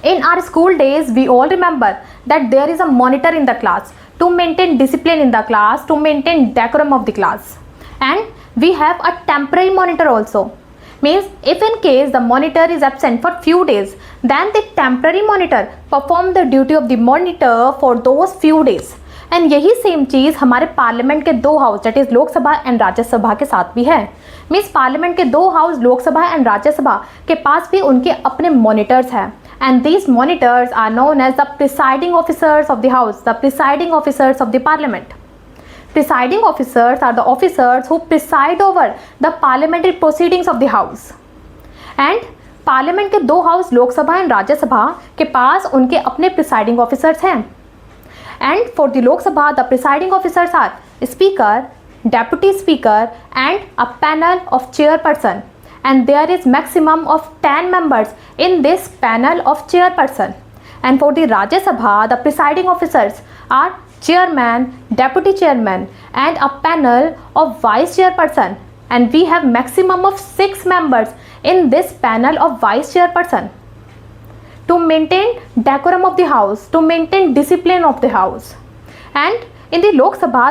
In our school days, we all remember that there is a monitor in the class to maintain discipline in the class, to maintain decorum of the class. And we have a temporary monitor also. Means if in case the monitor is absent for few days, then the temporary monitor perform the duty of the monitor for those few days. And यही same चीज़ हमारे parliament के दो house that is Lok Sabha and Rajya Sabha के साथ भी है. Means parliament के दो हाउस लोकसभा एंड राज्यसभा के पास भी उनके अपने मॉनिटर्स हैं. And these monitors are known as the presiding officers of the house, the presiding officers of the parliament. Presiding officers are the officers who preside over the parliamentary proceedings of the house. And parliament के दो house Lok Sabha and Rajya Sabha के पास उनके अपने presiding officers हैं. And for the Lok Sabha, the presiding officers are Speaker, Deputy Speaker, and a panel of chairperson. And there is maximum of 10 members in this panel of chairperson. And for the Rajya Sabha, the presiding officers are Chairman, Deputy Chairman, and a panel of Vice Chairperson. And we have maximum of 6 members in this panel of Vice Chairperson. To maintain decorum of the house, to maintain discipline of the house. And in the Lok Sabha,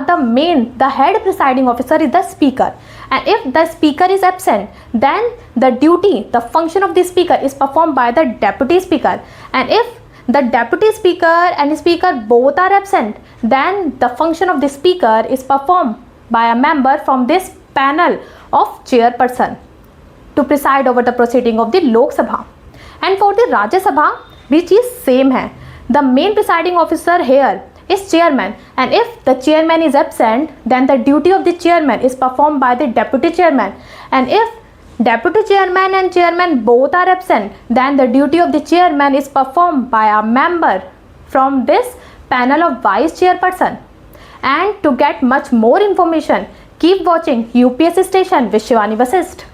the head presiding officer is the speaker. And if the speaker is absent, then the duty, the function of the speaker is performed by the deputy speaker. And if the deputy speaker and speaker both are absent, then the function of the speaker is performed by a member from this panel of chairperson to preside over the proceeding of the Lok Sabha. And for the Rajya Sabha, which is same है. The main presiding officer here is chairman, and if the chairman is absent, then the duty of the chairman is performed by the deputy chairman. And if deputy chairman and chairman both are absent, then the duty of the chairman is performed by a member from this panel of vice chairperson. And to get much more information, keep watching UPSC Station with Shivani Vasist.